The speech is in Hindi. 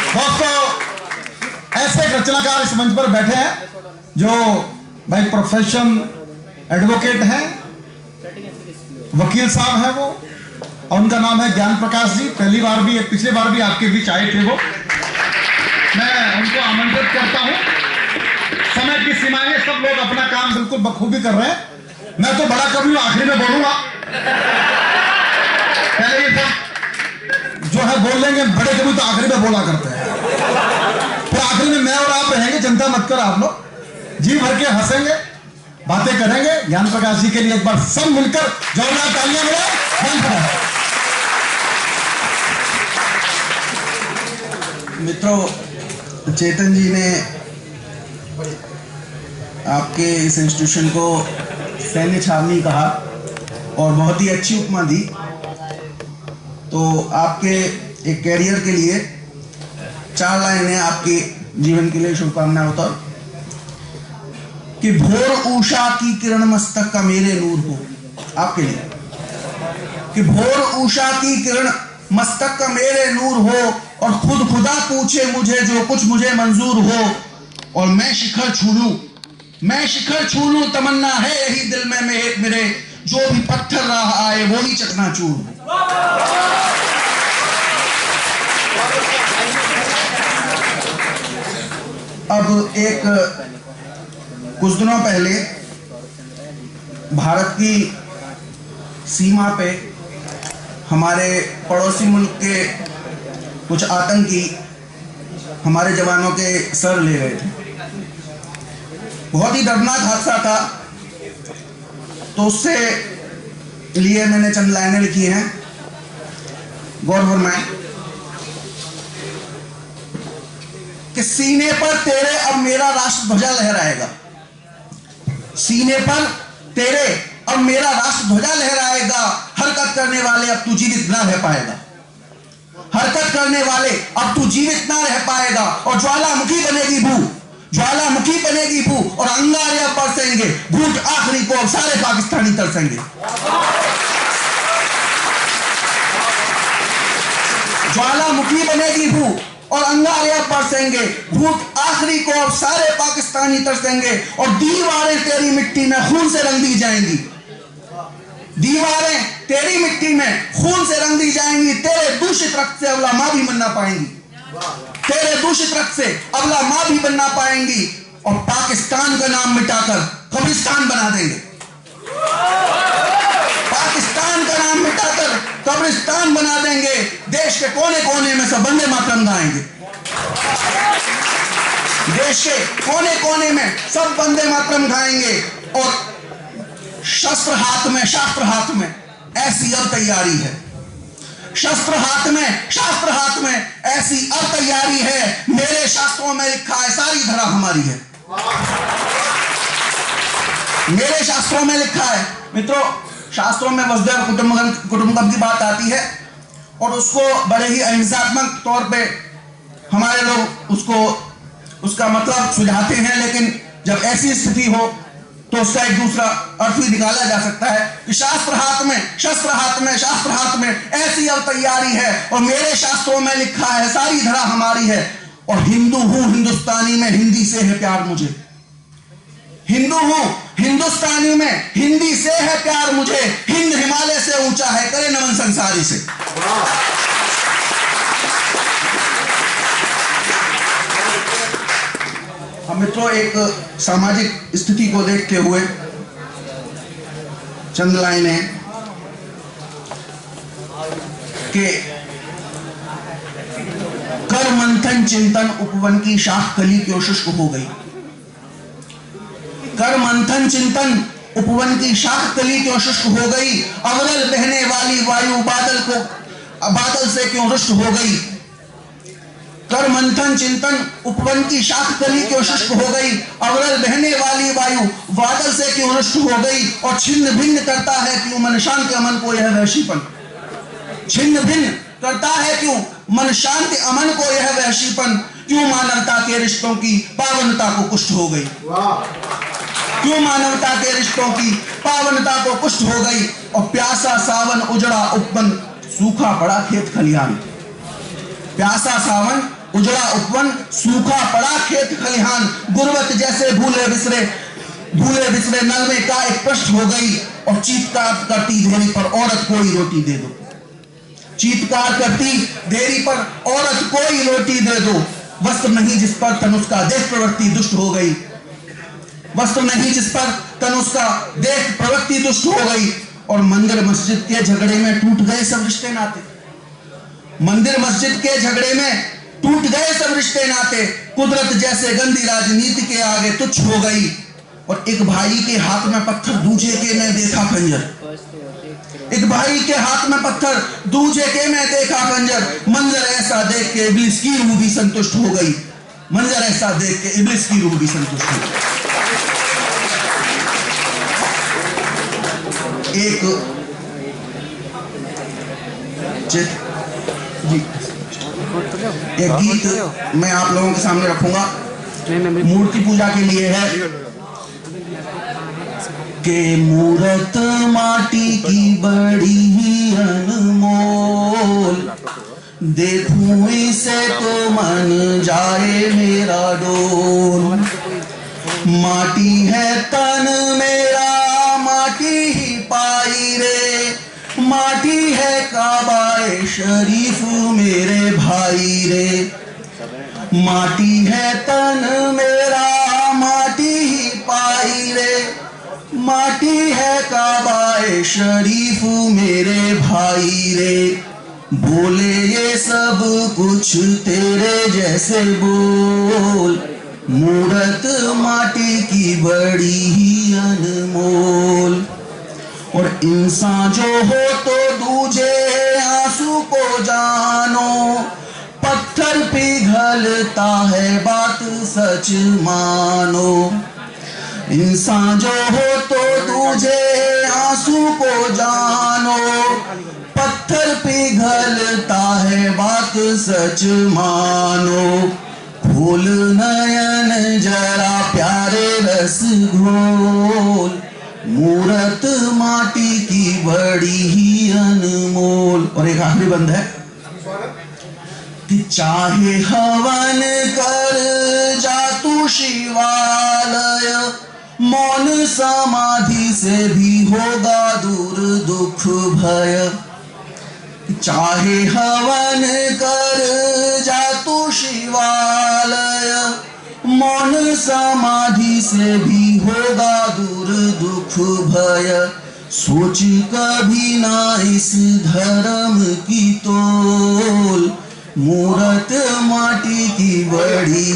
दोस्तों, ऐसे एक रचनाकार इस मंच पर बैठे हैं जो भाई प्रोफेशन एडवोकेट हैं, वकील साहब हैं वो, और उनका नाम है ज्ञान प्रकाश जी। पहली बार भी, पिछले बार भी आपके बीच आए थे वो। मैं उनको आमंत्रित करता हूं। समय की सीमाएं, सब लोग अपना काम बिल्कुल बखूबी कर रहे हैं। मैं तो बड़ा कवि हूं, आखिरी में बोलूंगा। पहले ये सब जो है बोल लेंगे, बड़े कवि तो आखिरी में बोला करते हैं। फिर आखिरी में मैं और आप रहेंगे, चिंता मत कर आप लोग। जी भर के हंसेंगे, बातें करेंगे। ज्ञान प्रकाश जी के लिए एक बार सब मिलकर जोरदार तालियां बजाएं। मित्रों, चेतन जी ने आपके इस इंस्टीट्यूशन को सैन्य छावनी कहा और बहुत ही अच्छी उपमा दी। तो आपके एक कैरियर के लिए 4 लाइनें आपके जीवन के लिए शुभकामनाएं होता कि भोर उषा की किरण मस्तक का मेरे नूर हो। आपके लिए कि भोर उषा की किरण मस्तक का मेरे नूर हो और खुद खुदा पूछे मुझे जो कुछ मुझे मंजूर हो, और मैं शिखर छू लूं, मैं शिखर छू लूं, तमन्ना है यही दिल में मेरे, जो भी पत्थर राह आए वो ही चकनाचूर हो। अब एक कुछ दिनों पहले भारत की सीमा पे हमारे पड़ोसी मुल्क के कुछ आतंकी हमारे जवानों के सर ले गए थे। बहुत ही दर्दनाक हादसा था। तो उससे लिए मैंने चंद लाइनें लिखी हैं, गौर फरमाएं कि सीने पर तेरे अब मेरा राष्ट्र ध्वजा लहराएगा, सीने पर तेरे अब मेरा राष्ट्र ध्वजा लहराएगा। हरकत करने वाले अब तू जीवित ना रह पाएगा, हरकत करने वाले अब तू जीवित ना रह पाएगा। और ज्वालामुखी बनेगी भू, ज्वालामुखी बनेगी भू, और अंगारे अब बरसेंगे, घूट आखिरी को अब सारे पाकिस्तानी तरसेंगे। ज्वालामुखी बनेगी भू और अंगारे अब बरसेंगे, घूट आखिरी को अब सारे पाकिस्तानी तरसेंगे। और दीवारें तेरी मिट्टी में खून से रंग दी जाएंगी, दीवारें तेरी मिट्टी में खून से रंग दी जाएंगी। तेरे दूषित रक्त से अबला मां भी बनना पाएंगी, तेरे दूषित रक्त से अबला मां भी बनना पाएंगी। और पाकिस्तान का नाम मिटाकर कब्रिस्तान बना देंगे, पाकिस्तान का नाम मिटाकर कब्रिस्तान बना देंगे। देश के कोने कोने में सब वंदे मातरम गाएंगे, देश के कोने कोने में सब वंदे मातरम गाएंगे। और शस्त्र हाथ में, शास्त्र हाथ में, ऐसी अब तैयारी है, शस्त्र हाथ में, शास्त्र हाथ में, ऐसी अब तैयारी है। मेरे शास्त्रों में लिखा है सारी धरा हमारी है, मेरे शास्त्रों में लिखा है। मित्रों, शास्त्रों में वसुधैव कुटुंबकम की बात आती है और उसको बड़े ही अहिंसात्मक तौर पे हमारे लोग उसका मतलब सुझाते हैं। लेकिन जब ऐसी स्थिति हो तो उसका एक दूसरा अर्थ भी निकाला जा सकता है कि शास्त्र हाथ में, शस्त्र हाथ में, शास्त्र हाथ में, ऐसी अब तैयारी है। और मेरे शास्त्रों में लिखा है सारी धरा हमारी है। और हिंदू हूं हिंदुस्तानी में, हिंदी से है प्यार मुझे, हिंदू हूं हिंदुस्तानी में, हिंदी से है प्यार मुझे। हिंद हिमालय से ऊंचा है, करे नमन संसारी से। हम मित्रों, एक सामाजिक स्थिति को देखते हुए चंद लाइनें के कर मंथन चिंतन उपवन की शाख कली क्यों शुष्क हो गई, कर मंथन चिंतन उपवन की शाख कली क्यों शुष्क हो गई। अवरल बहने वाली वायु बादल से क्यों रुष्ट हो गई। कर मंथन चिंतन उपवन की शाख कली क्यों शुष्क हो गई। अवरल बहने वाली वायु बादल से क्यों रुष्ट हो गई। और छिन्न भिन्न करता है क्यों मन शांति अमन को यह वहशीपन, छिन्न भिन्न करता है क्यों मन शांति अमन को यह वहशीपन। क्यों मानवता के रिश्तों की पावनता को कुष्ठ हो गई, क्यों मानवता के रिश्तों की पावनता को कुष्ठ हो गई। और प्यासा सावन उजड़ा उपवन सूखा पड़ा खेत खलियान, प्यासा सावन उजड़ा उपवन, सूखा पड़ा खेत खलिहान, गुर्बत जैसे भूले बिसरे नगमे का एक पृष्ठ हो गई। और चीत्कार करती धेरी पर औरत कोई रोटी दे दो, चीत्कार करती धेरी पर औरत कोई रोटी दे दो। वस्त्र नहीं जिस पर तन उसका देख प्रवृत्ति दुष्ट हो गई, वस्त्र नहीं जिस पर तन उसका देख प्रवृत्ति दुष्ट हो गई। और मंदिर मस्जिद के झगड़े में टूट गए सब रिश्ते नाते, मंदिर मस्जिद के झगड़े में टूट गए सब रिश्ते नाते। कुदरत जैसे गंदी राजनीति के आगे तुच्छ हो गई। और एक भाई के हाथ में पत्थर, दूजे के में देखा खंजर, एक भाई के हाथ में पत्थर, दूजे के में देखा खंजर। मंजर ऐसा देख के इब्लिस की रूह भी संतुष्ट हो गई, मंजर ऐसा देख के इब्लिस की रूह भी संतुष्ट हो गई। एक गीत मैं आप लोगों के सामने रखूंगा, मूर्ति पूजा के लिए है। के मूरत माटी की बड़ी ही अनमोल, देखूं इसे तो मन जाए मेरा डोल। माटी है तन मेरा, माटी ही पाई रे, माटी है काबाए शरीफ मेरे भाई रे। माटी है तन मेरा, माटी ही पाई रे, माटी है काबाए शरीफ मेरे भाई रे। बोले ये सब कुछ तेरे जैसे बोल, मूरत माटी की बड़ी ही अनमोल। और इंसान जो हो तो दूजे आंसू को जानो, पत्थर पिघलता है बात सच मानो। इंसान जो हो तो तुझे आंसू को जानो, पत्थर पिघलता है बात सच मानो। खोल नयन जरा प्यारे रस घोल, मूरत माटी की बड़ी ही अनमोल। और एक आखिरी बंद है कि चाहे हवन कर जा तू शिवालय, मौन समाधि से भी होगा दूर दुख भय। चाहे हवन कर जा तू शिवालय, मौन समाधि से भी होगा दूर दुख भय। सोच कभी ना इस धर्म की तोल, मूरत माटी की बड़ी